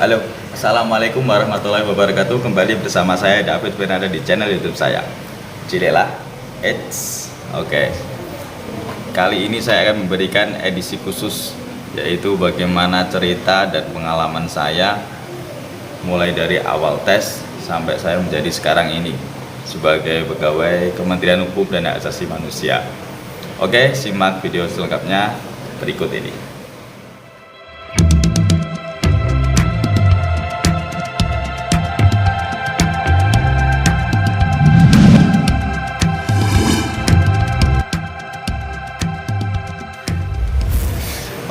Halo, Assalamualaikum warahmatullahi wabarakatuh. Kembali bersama saya David Fernanda di channel YouTube saya Cilela Eits. Oke, kali ini saya akan memberikan edisi khusus, yaitu bagaimana cerita dan pengalaman saya mulai dari awal tes sampai saya menjadi sekarang ini sebagai pegawai Kementerian Hukum dan Hak Asasi Manusia. Oke, simak video selengkapnya berikut ini.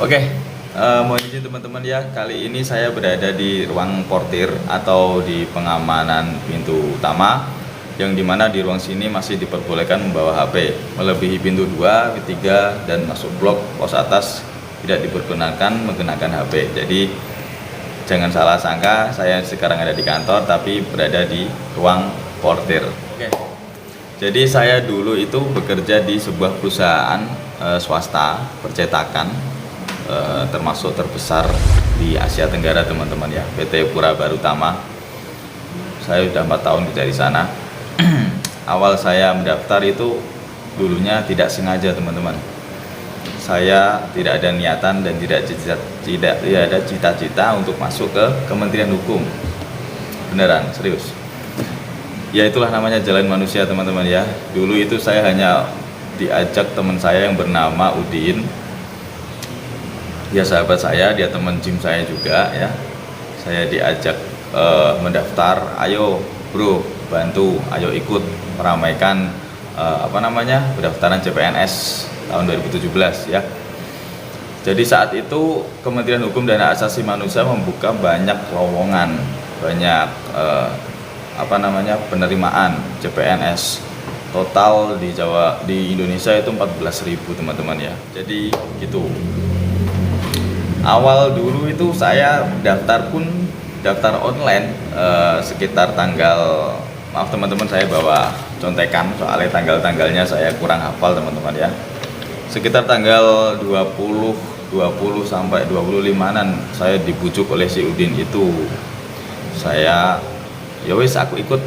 Oke, mohon izin teman-teman ya, kali ini saya berada di ruang portir atau di pengamanan pintu utama, yang dimana di ruang sini masih diperbolehkan membawa HP. Melebihi pintu 2, 3, dan masuk blok pos atas tidak diperkenankan menggunakan HP. Jadi jangan salah sangka saya sekarang ada di kantor tapi berada di ruang portir. Oke, jadi saya dulu itu bekerja di sebuah perusahaan swasta percetakan, termasuk terbesar di Asia Tenggara teman-teman ya, PT Pura Barutama. Saya sudah 4 tahun kerja di sana. Awal saya mendaftar itu dulunya tidak sengaja teman-teman. Saya tidak ada niatan dan tidak ada cita-cita untuk masuk ke Kementerian Hukum. Beneran, serius. Ya itulah namanya jalan manusia teman-teman ya. Dulu itu saya hanya diajak teman saya yang bernama Udin. Dia sahabat saya, dia teman gym saya juga ya. Saya diajak mendaftar, ayo bro bantu, ayo ikut meramaikan pendaftaran CPNS tahun 2017 ya. Jadi saat itu Kementerian Hukum dan Hak Asasi Manusia membuka banyak lowongan, banyak penerimaan CPNS. Total di Indonesia itu 14.000 teman-teman ya. Jadi gitu. Awal dulu itu saya daftar online sekitar tanggal, maaf teman-teman saya bawa contekan soalnya tanggal-tanggalnya saya kurang hafal teman-teman ya. Sekitar tanggal 20 sampai 25-an saya dibujuk oleh si Udin itu. Saya ya wis aku ikut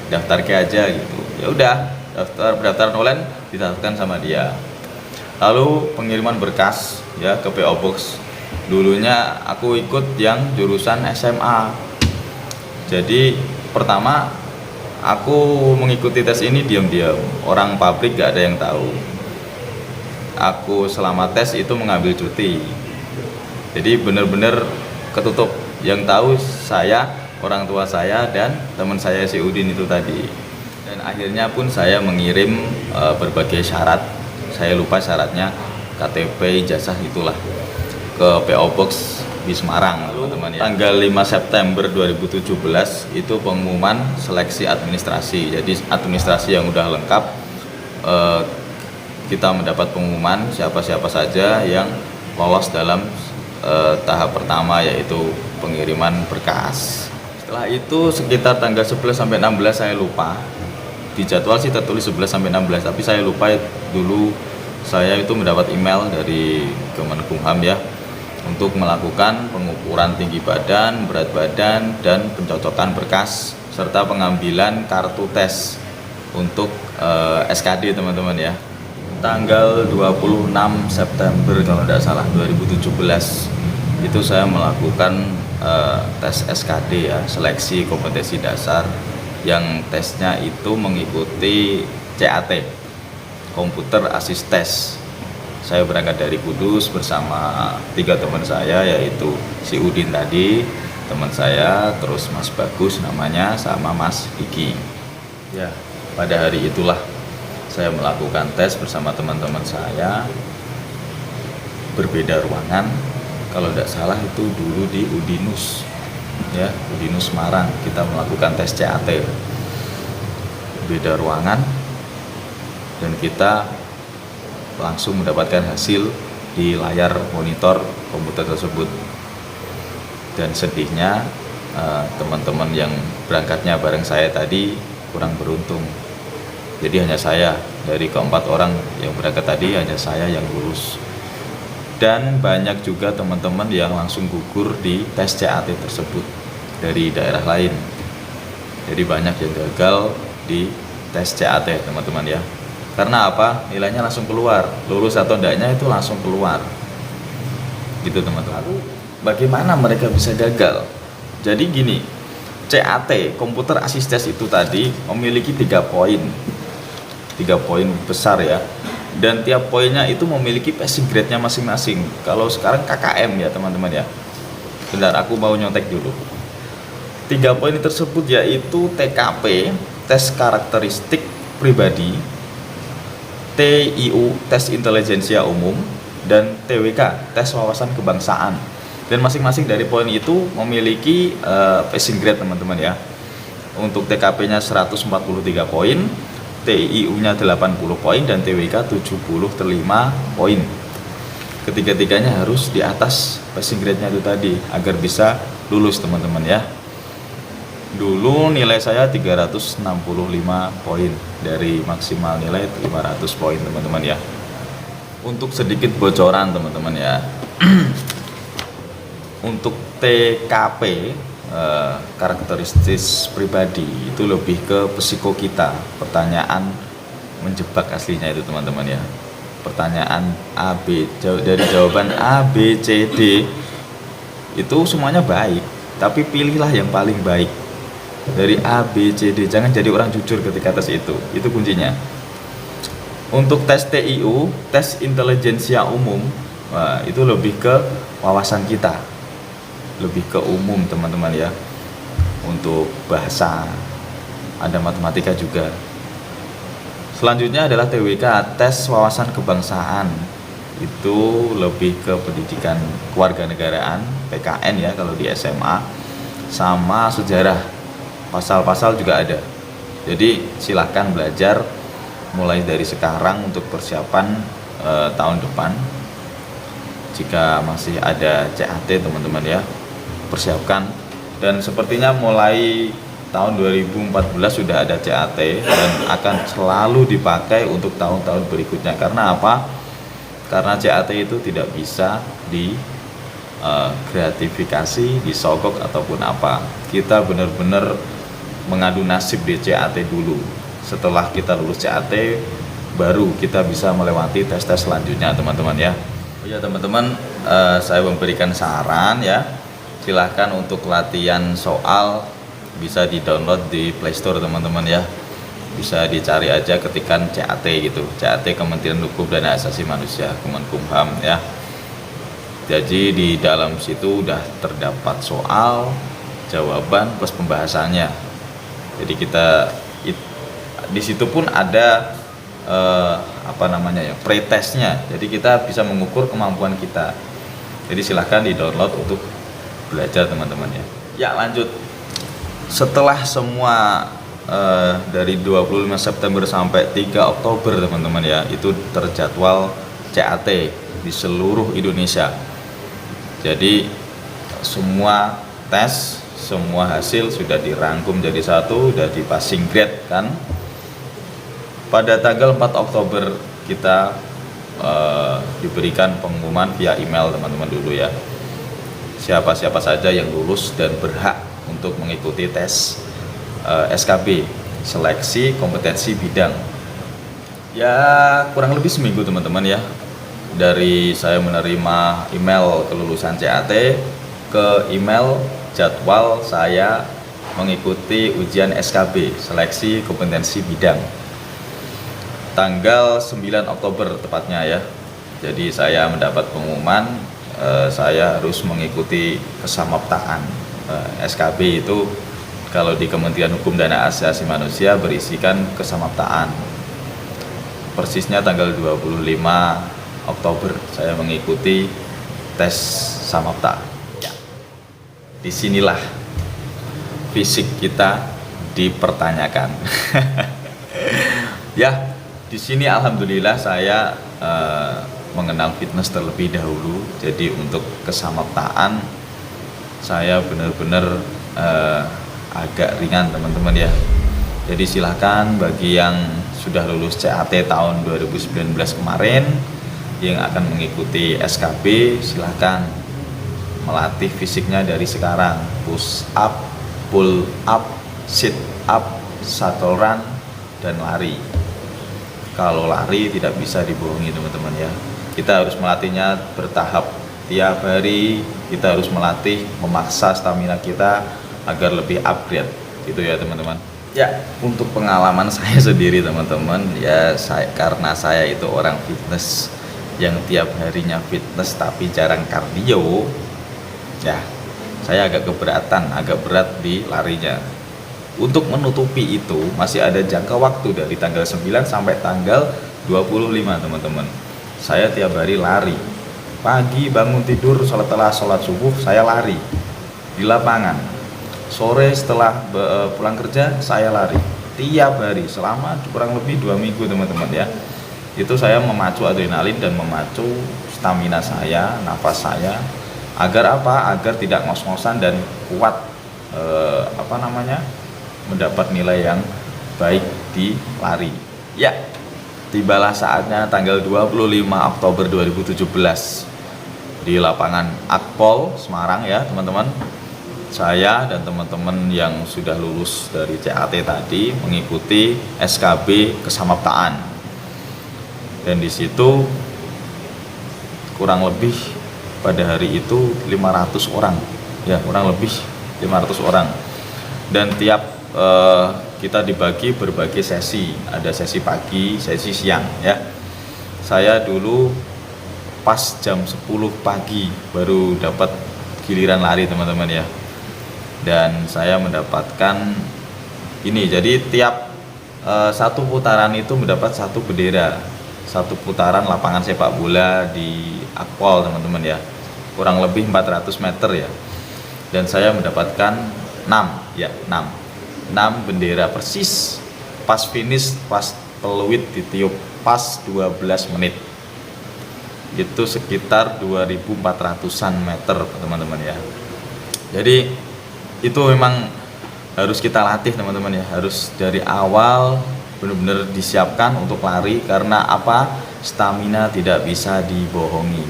daftar ke aja gitu. Ya udah, pendaftaran online didaftarkan sama dia. Lalu pengiriman berkas ya ke PO Box. Dulunya aku ikut yang jurusan SMA. Jadi pertama aku mengikuti tes ini diam-diam. Orang pabrik gak ada yang tahu. Aku selama tes itu mengambil cuti. Jadi benar-benar ketutup. Yang tahu saya, orang tua saya, dan teman saya si Udin itu tadi. Dan akhirnya pun saya mengirim berbagai syarat. Saya lupa syaratnya, KTP, ijazah itulah, ke PO Box di Semarang teman-teman ya. Tanggal 5 September 2017 itu pengumuman seleksi administrasi. Jadi administrasi yang udah lengkap, kita mendapat pengumuman siapa-siapa saja yang lolos dalam tahap pertama, yaitu pengiriman berkas. Setelah itu sekitar tanggal 11 sampai 16 saya lupa. Di jadwal sih tertulis 11 sampai 16, tapi saya lupa. Dulu saya itu mendapat email dari Kemenkumham ya, untuk melakukan pengukuran tinggi badan, berat badan, dan pencocokan berkas serta pengambilan kartu tes untuk SKD teman-teman ya. Tanggal 26 September kalau tidak salah 2017 itu saya melakukan tes SKD ya, seleksi kompetensi dasar, yang tesnya itu mengikuti CAT, Komputer Assist Test. Saya berangkat dari Kudus bersama 3 teman saya, yaitu si Udin tadi, teman saya, terus Mas Bagus namanya, sama Mas Diki. Ya, pada hari itulah saya melakukan tes bersama teman-teman saya. Berbeda ruangan, kalau tidak salah itu dulu di Udinus ya, Udinus Semarang, kita melakukan tes CAT. Beda ruangan dan kita langsung mendapatkan hasil di layar monitor komputer tersebut. Dan sedihnya teman-teman yang berangkatnya bareng saya tadi kurang beruntung. Jadi hanya saya dari ke-4 orang yang berangkat tadi, hanya saya yang lulus. Dan banyak juga teman-teman yang langsung gugur di tes CAT tersebut dari daerah lain. Jadi banyak yang gagal di tes CAT teman-teman ya. Karena apa? Nilainya langsung keluar, lulus atau enggaknya itu langsung keluar gitu teman-teman. Lalu bagaimana mereka bisa gagal? Jadi gini, CAT Computer Assist Test itu tadi memiliki 3 poin besar ya, dan tiap poinnya itu memiliki passing grade-nya masing-masing. Kalau sekarang KKM ya teman-teman ya. Bentar, aku mau nyontek dulu. 3 poin tersebut yaitu TKP, tes karakteristik pribadi, TIU, tes intelijensia umum, dan TWK, tes wawasan kebangsaan. Dan masing-masing dari poin itu memiliki passing grade teman-teman ya. Untuk TKP-nya 143 poin, TIU-nya 80 poin, dan TWK 75 poin. Ketiga-tiganya harus di atas passing grade-nya itu tadi agar bisa lulus teman-teman ya. Dulu nilai saya 365 poin dari maksimal nilai 500 poin teman-teman ya. Untuk sedikit bocoran teman-teman ya. Untuk TKP karakteristik pribadi itu lebih ke psiko kita, pertanyaan menjebak aslinya itu teman-teman ya. Pertanyaan dari jawaban A, B, C, D itu semuanya baik, tapi pilihlah yang paling baik dari A, B, C, D. Jangan jadi orang jujur ketika tes itu kuncinya. Untuk tes TIU, tes intelijensia umum, itu lebih ke wawasan kita, lebih ke umum teman-teman ya. Untuk bahasa, ada matematika juga. Selanjutnya adalah TWK, tes wawasan kebangsaan. Itu lebih ke pendidikan kewarganegaraan, PKN ya kalau di SMA, sama sejarah. Pasal-pasal juga ada. Jadi silahkan belajar mulai dari sekarang untuk persiapan tahun depan. Jika masih ada CAT teman-teman ya, persiapkan. Dan sepertinya mulai tahun 2014 sudah ada CAT dan akan selalu dipakai untuk tahun-tahun berikutnya. Karena apa? Karena CAT itu tidak bisa di gratifikasi, disogok ataupun apa. Kita benar-benar mengadu nasib di CAT dulu. Setelah kita lulus CAT, baru kita bisa melewati tes-tes selanjutnya teman-teman ya. Oh ya teman-teman, saya memberikan saran ya. Silahkan untuk latihan soal bisa di-download di Play Store teman-teman ya. Bisa dicari aja, ketikan CAT gitu. CAT Kementerian Hukum dan Asasi Manusia, Kemenkumham ya. Jadi di dalam situ udah terdapat soal, jawaban plus pembahasannya. Jadi kita di situ pun ada pretestnya. Jadi kita bisa mengukur kemampuan kita. Jadi silahkan di-download untuk belajar teman-teman ya. Ya lanjut. Setelah semua dari 25 September sampai 3 Oktober teman-teman ya, itu terjadwal CAT di seluruh Indonesia. Jadi semua tes, semua hasil sudah dirangkum jadi satu, sudah di passing grade kan. Pada tanggal 4 Oktober kita diberikan pengumuman via email teman-teman dulu ya. Siapa-siapa saja yang lulus dan berhak untuk mengikuti tes SKB, seleksi kompetensi bidang. Ya kurang lebih seminggu teman-teman ya. Dari saya menerima email kelulusan CAT ke email jadwal saya mengikuti ujian SKB, seleksi kompetensi bidang. Tanggal 9 Oktober tepatnya ya. Jadi saya mendapat pengumuman saya harus mengikuti kesamaptaan. SKB itu kalau di Kementerian Hukum dan Asasi Manusia berisikan kesamaptaan. Persisnya tanggal 25 Oktober saya mengikuti tes samapta. Ya. Disinilah fisik kita dipertanyakan. Ya. Di sini alhamdulillah saya mengenal fitness terlebih dahulu. Jadi untuk kesamaptaan saya benar-benar agak ringan teman-teman ya. Jadi silahkan bagi yang sudah lulus CAT tahun 2019 kemarin yang akan mengikuti SKB silahkan melatih fisiknya dari sekarang. Push up, pull up, sit up, shuttle run, dan lari. Kalau lari tidak bisa dibohongi teman-teman ya, kita harus melatihnya bertahap. Tiap hari kita harus melatih, memaksa stamina kita agar lebih upgrade gitu ya teman-teman. Ya, untuk pengalaman saya sendiri teman-teman ya, karena saya itu orang fitness yang tiap harinya fitness tapi jarang kardio ya, saya agak keberatan, agak berat di larinya. Untuk menutupi itu masih ada jangka waktu dari tanggal 9 sampai tanggal 25 teman-teman. Saya tiap hari lari. Pagi bangun tidur setelah sholat subuh saya lari di lapangan. Sore setelah pulang kerja saya lari. Tiap hari selama kurang lebih 2 minggu teman-teman ya. Itu saya memacu adrenalin dan memacu stamina saya, nafas saya. Agar apa? Agar tidak ngos-ngosan dan kuat mendapat nilai yang baik di lari. Ya, tibalah saatnya tanggal 25 Oktober 2017 di lapangan Akpol Semarang ya teman-teman. Saya dan teman-teman yang sudah lulus dari CAT tadi mengikuti SKB kesamaptaan. Dan di situ kurang lebih pada hari itu 500 orang ya, kurang lebih 500 orang. Dan tiap kita dibagi berbagai sesi, ada sesi pagi, sesi siang ya. Saya dulu pas jam 10 pagi baru dapat giliran lari teman-teman ya. Dan saya mendapatkan ini, jadi tiap satu putaran itu mendapat satu bendera, satu putaran lapangan sepak bola di Akpol teman-teman ya, kurang lebih 400 meter ya. Dan saya mendapatkan 6 bendera persis. Pas finish, pas peluit ditiup pas 12 menit. Itu sekitar 2400-an meter teman-teman ya. Jadi itu memang harus kita latih teman-teman ya, harus dari awal benar-benar disiapkan untuk lari. Karena apa? Stamina tidak bisa dibohongi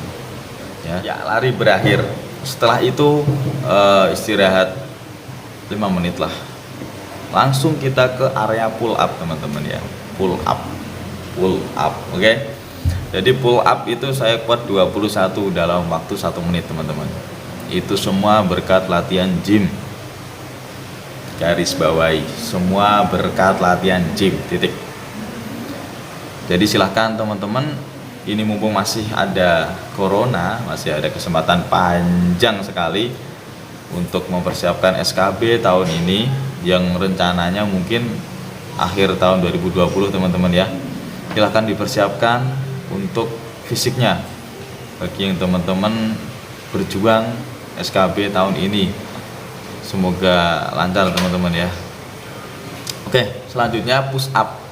ya. Lari berakhir, setelah itu istirahat 5 menit lah, langsung kita ke area pull up teman-teman ya. Pull up oke. Jadi pull up itu saya kuat 21 dalam waktu 1 menit teman-teman. Itu semua berkat latihan gym. Garis bawahi, semua berkat latihan gym, titik. Jadi silahkan teman-teman, ini mumpung masih ada corona, masih ada kesempatan panjang sekali untuk mempersiapkan SKB tahun ini yang rencananya mungkin akhir tahun 2020 teman-teman ya. Silahkan dipersiapkan untuk fisiknya bagi yang teman-teman berjuang SKB tahun ini. Semoga lancar teman-teman ya. Oke, selanjutnya push up.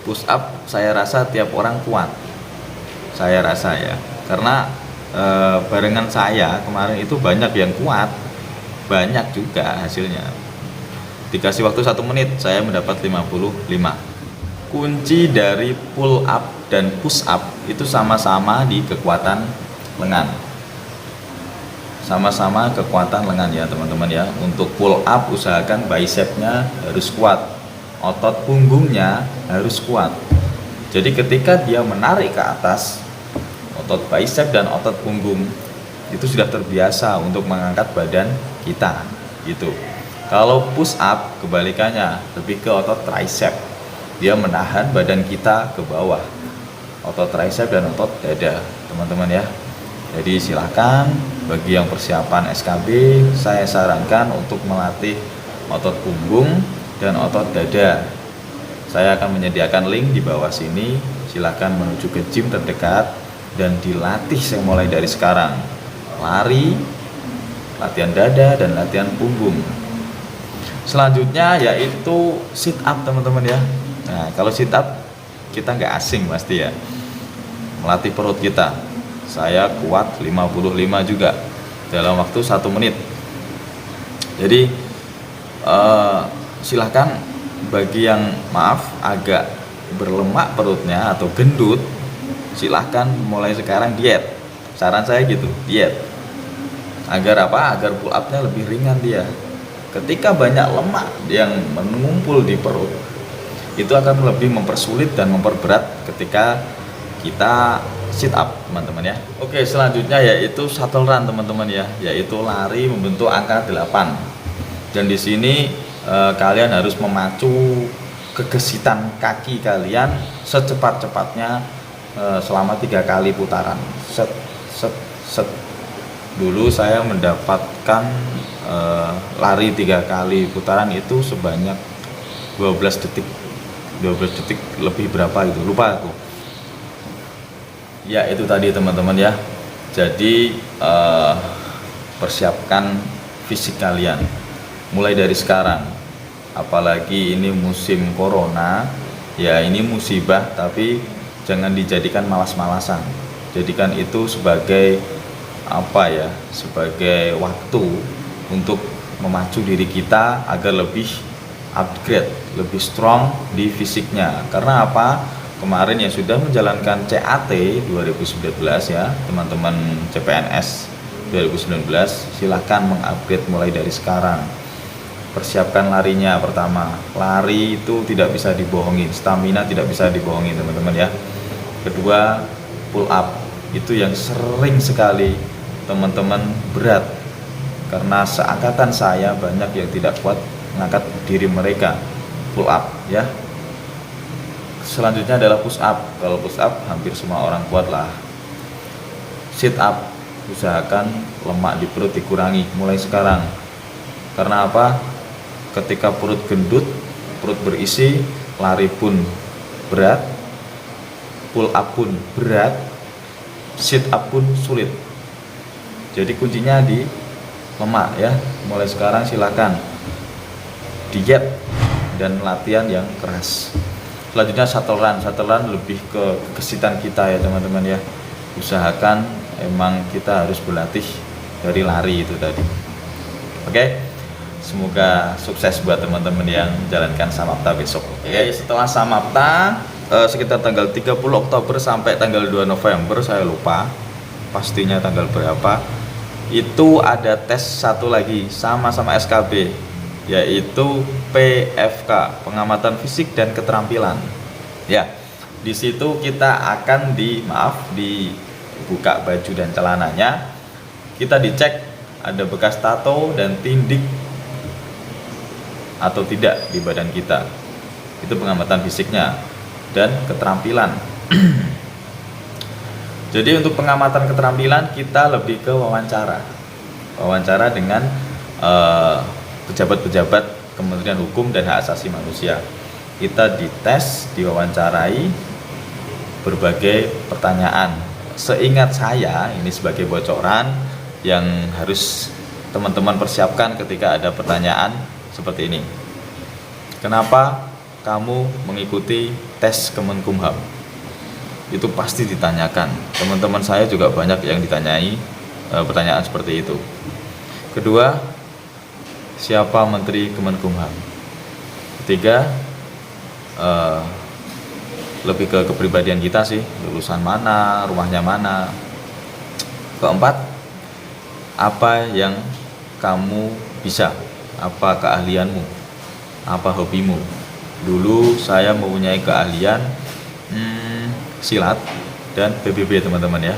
Push up saya rasa tiap orang kuat, saya rasa ya, karena barengan saya kemarin itu banyak yang kuat, banyak juga hasilnya. Dikasih waktu 1 menit saya mendapat 55. Kunci dari pull up dan push up itu sama-sama di kekuatan lengan, sama-sama kekuatan lengan ya teman-teman ya. Untuk pull up usahakan bicepnya harus kuat, otot punggungnya harus kuat. Jadi ketika dia menarik ke atas, otot bicep dan otot punggung itu sudah terbiasa untuk mengangkat badan kita gitu. Kalau push up kebalikannya, lebih ke otot tricep, dia menahan badan kita ke bawah, otot tricep dan otot dada teman-teman ya. Jadi silahkan bagi yang persiapan SKB, saya sarankan untuk melatih otot punggung dan otot dada. Saya akan menyediakan link di bawah sini, silahkan menuju ke gym terdekat dan dilatih mulai dari sekarang. Lari, latihan dada dan latihan punggung. Selanjutnya yaitu sit up teman-teman ya. Nah, kalau sit up kita nggak asing pasti ya, melatih perut kita. Saya kuat 55 juga dalam waktu 1 menit. Jadi silahkan bagi yang agak berlemak perutnya atau gendut, silahkan mulai sekarang diet. Saran saya gitu, diet. Agar apa? Agar pull up-nya lebih ringan dia. Ketika banyak lemak yang mengumpul di perut, itu akan lebih mempersulit dan memperberat ketika kita sit up, teman-teman ya. Oke, selanjutnya yaitu shuttle run, teman-teman ya, yaitu lari membentuk angka 8. Dan di sini kalian harus memacu kegesitan kaki kalian secepat-cepatnya selama 3 kali putaran. Set set set. Dulu saya mendapatkan lari 3 kali putaran itu sebanyak 12 detik. 12 detik lebih berapa gitu, lupa aku. Ya itu tadi teman-teman ya. Jadi persiapkan fisik kalian mulai dari sekarang. Apalagi ini musim corona, ya ini musibah, tapi jangan dijadikan malas-malasan. Jadikan itu sebagai apa ya? Sebagai waktu untuk memacu diri kita agar lebih upgrade, lebih strong di fisiknya. Karena apa? Kemarin yang sudah menjalankan CAT 2019 ya, teman-teman CPNS 2019, silahkan mengupgrade mulai dari sekarang. Persiapkan larinya pertama. Lari itu tidak bisa dibohongin, stamina tidak bisa dibohongin teman-teman ya. Kedua, pull up. Itu yang sering sekali teman-teman berat. Karena seangkatan saya banyak yang tidak kuat mengangkat diri mereka. Pull up ya. Selanjutnya adalah push up. Kalau push up hampir semua orang kuat lah. Sit up, usahakan lemak di perut dikurangi mulai sekarang. Karena apa? Ketika perut gendut, perut berisi, lari pun berat, pull up pun berat, sit up pun sulit. Jadi kuncinya di lemak ya. Mulai sekarang silakan diet dan latihan yang keras. Selanjutnya shuttle run lebih ke kegesitan kita ya teman-teman ya. Usahakan emang kita harus berlatih dari lari itu tadi. Oke, semoga sukses buat teman-teman yang menjalankan Samapta besok. Oke, setelah Samapta sekitar tanggal 30 Oktober sampai tanggal 2 November, saya lupa pastinya tanggal berapa, itu ada tes satu lagi sama-sama SKB, yaitu PFK, pengamatan fisik dan keterampilan. Ya, di situ kita akan dibuka baju dan celananya, kita dicek ada bekas tato dan tindik atau tidak di badan kita. Itu pengamatan fisiknya dan keterampilan. Jadi untuk pengamatan keterampilan kita lebih ke wawancara dengan pejabat-pejabat Kementerian Hukum dan Hak Asasi Manusia. Kita dites, diwawancarai berbagai pertanyaan. Seingat saya, ini sebagai bocoran yang harus teman-teman persiapkan ketika ada pertanyaan seperti ini. Kenapa kamu mengikuti tes Kemenkumham? Itu pasti ditanyakan. Teman-teman saya juga banyak yang ditanyai pertanyaan seperti itu. Kedua, siapa Menteri Kemenkumham? Ketiga, lebih ke kepribadian kita sih, lulusan mana, rumahnya mana. Keempat, apa yang kamu bisa, apa keahlianmu, apa hobimu. Dulu saya mempunyai keahlian silat dan PBB teman-teman ya.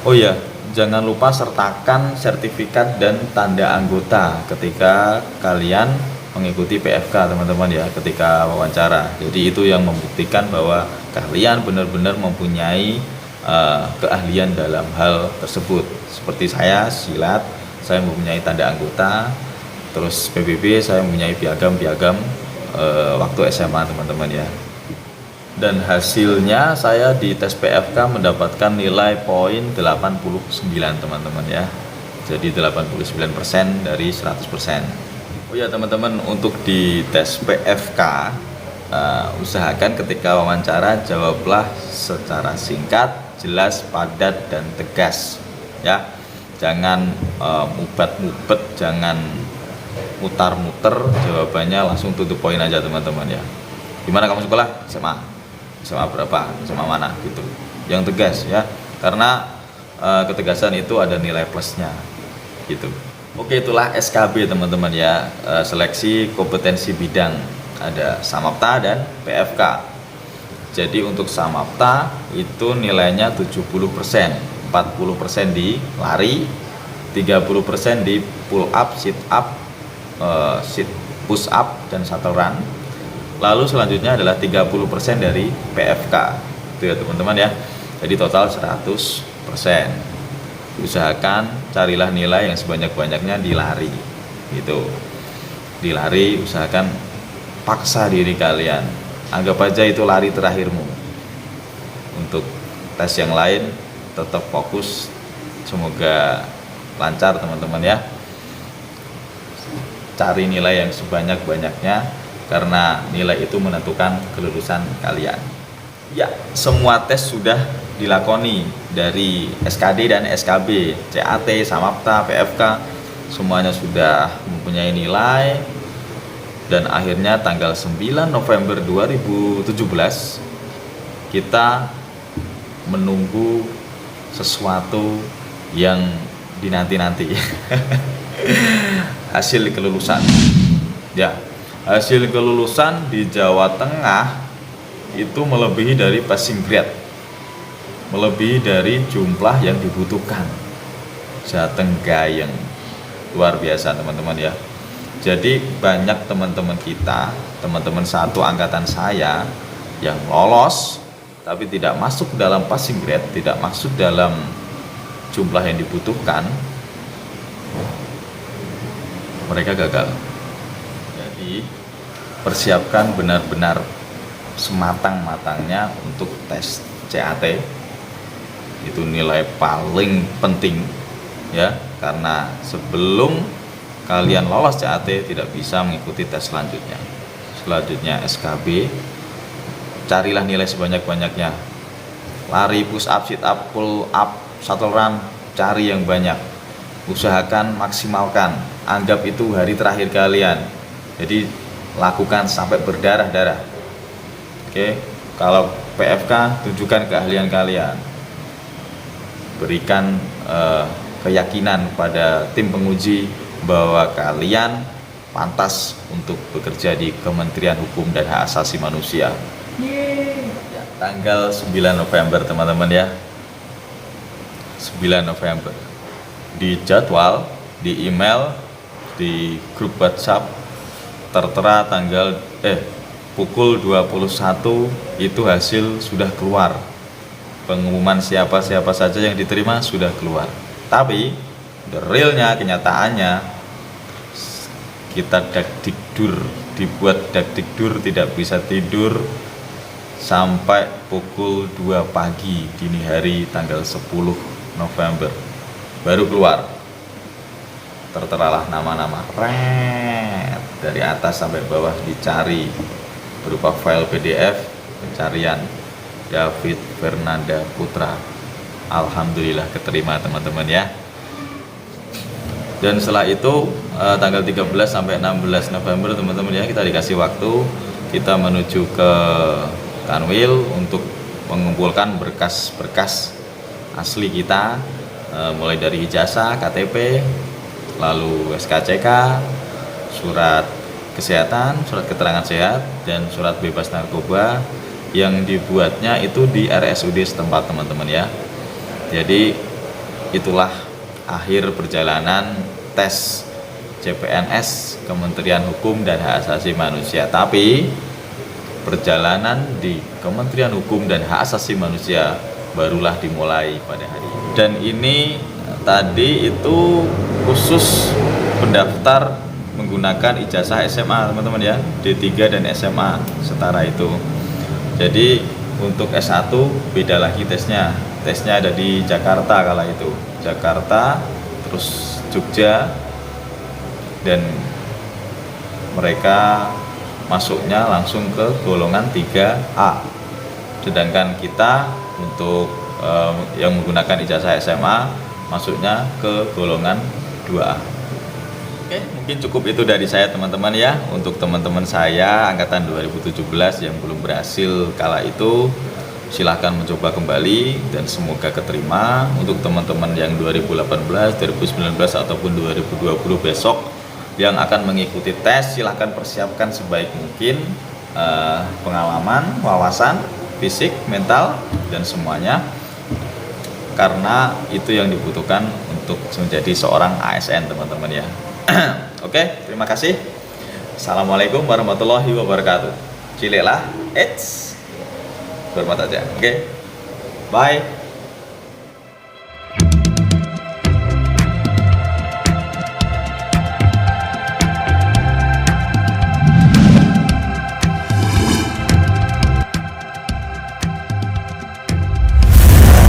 Oh iya, jangan lupa sertakan sertifikat dan tanda anggota ketika kalian mengikuti PFK teman-teman ya, ketika wawancara. Jadi itu yang membuktikan bahwa kalian benar-benar mempunyai keahlian dalam hal tersebut. Seperti saya silat, saya mempunyai tanda anggota. Terus PBB saya mempunyai piagam-piagam waktu SMA teman-teman ya. Dan hasilnya saya di tes PFK mendapatkan nilai poin 89 teman-teman ya. Jadi 89% dari 100%. Oh ya teman-teman, untuk di tes PFK usahakan ketika wawancara jawablah secara singkat, jelas, padat, dan tegas ya. Jangan mubat-mubet, jangan mutar-muter, jawabannya langsung tutup poin aja teman-teman ya. Gimana kamu sekolah? SMA? SMA berapa, SMA mana gitu, yang tegas ya, karena ketegasan itu ada nilai plusnya gitu. Oke, itulah SKB teman-teman ya, seleksi kompetensi bidang, ada Samapta dan PFK. Jadi untuk Samapta itu nilainya 70%, 40% di lari, 30% di pull up, sit up, push up dan shuttle run. Lalu selanjutnya adalah 30% dari PFK. Itu ya teman-teman ya. Jadi total 100%. Usahakan carilah nilai yang sebanyak-banyaknya di lari. Gitu. Di lari usahakan paksa diri kalian. Anggap aja itu lari terakhirmu. Untuk tes yang lain tetap fokus. Semoga lancar teman-teman ya. Cari nilai yang sebanyak-banyaknya, karena nilai itu menentukan kelulusan kalian. Ya, semua tes sudah dilakoni dari SKD dan SKB, CAT, Samapta, PFK, semuanya sudah mempunyai nilai. Dan akhirnya tanggal 9 November 2017 kita menunggu sesuatu yang dinanti-nanti. Hasil kelulusan. Ya, hasil kelulusan di Jawa Tengah itu melebihi dari passing grade, melebihi dari jumlah yang dibutuhkan. Jateng gayeng, luar biasa teman-teman ya. Jadi banyak teman-teman kita, teman-teman satu angkatan saya yang lolos tapi tidak masuk dalam passing grade, tidak masuk dalam jumlah yang dibutuhkan, mereka gagal. Jadi persiapkan benar-benar sematang-matangnya untuk tes CAT. Itu nilai paling penting ya, karena sebelum kalian lolos CAT tidak bisa mengikuti tes selanjutnya. Selanjutnya SKB, carilah nilai sebanyak-banyaknya. Lari, push up, sit up, pull up, shuttle run, cari yang banyak. Usahakan maksimalkan, anggap itu hari terakhir kalian. Jadi lakukan sampai berdarah-darah. Oke, kalau PFK tunjukkan keahlian kalian. Berikan keyakinan pada tim penguji bahwa kalian pantas untuk bekerja di Kementerian Hukum dan Hak Asasi Manusia. Ya, tanggal 9 November teman-teman ya. 9 November. Di jadwal, di email, di grup WhatsApp tertera tanggal pukul 21 itu hasil sudah keluar. Pengumuman siapa-siapa saja yang diterima sudah keluar. Tapi the realnya, kenyataannya kita dakdikdur, dibuat dakdikdur tidak bisa tidur sampai pukul 2 pagi dini hari tanggal 10 November baru keluar. Terteralah nama-nama dari atas sampai bawah, dicari berupa file PDF pencarian David Fernanda Putra. Alhamdulillah keterima teman-teman ya. Dan setelah itu tanggal 13 sampai 16 November teman-teman ya, kita dikasih waktu, kita menuju ke Kanwil untuk mengumpulkan berkas-berkas asli kita, mulai dari ijazah, KTP, lalu SKCK, surat kesehatan, surat keterangan sehat, dan surat bebas narkoba yang dibuatnya itu di RSUD setempat teman-teman ya. Jadi itulah akhir perjalanan tes CPNS Kementerian Hukum dan Hak Asasi Manusia. Tapi perjalanan di Kementerian Hukum dan Hak Asasi Manusia barulah dimulai pada hari ini. Dan ini tadi itu khusus pendaftar menggunakan ijazah SMA teman-teman ya, D3 dan SMA setara itu. Jadi untuk S1 beda lagi tesnya. Tesnya ada di Jakarta kala itu. Jakarta, terus Jogja, dan mereka masuknya langsung ke golongan 3A. Sedangkan kita untuk yang menggunakan ijazah SMA masuknya ke golongan 2A. Oke, mungkin cukup itu dari saya teman-teman ya. Untuk teman-teman saya angkatan 2017 yang belum berhasil kala itu, silahkan mencoba kembali dan semoga keterima. Untuk teman-teman yang 2018, 2019 ataupun 2020 besok yang akan mengikuti tes, silahkan persiapkan sebaik mungkin pengalaman, wawasan, fisik, mental, dan semuanya, karena itu yang dibutuhkan untuk menjadi seorang ASN teman-teman ya. Oke, terima kasih. Assalamualaikum warahmatullahi wabarakatuh. Cilela, hormat aja. Oke, bye.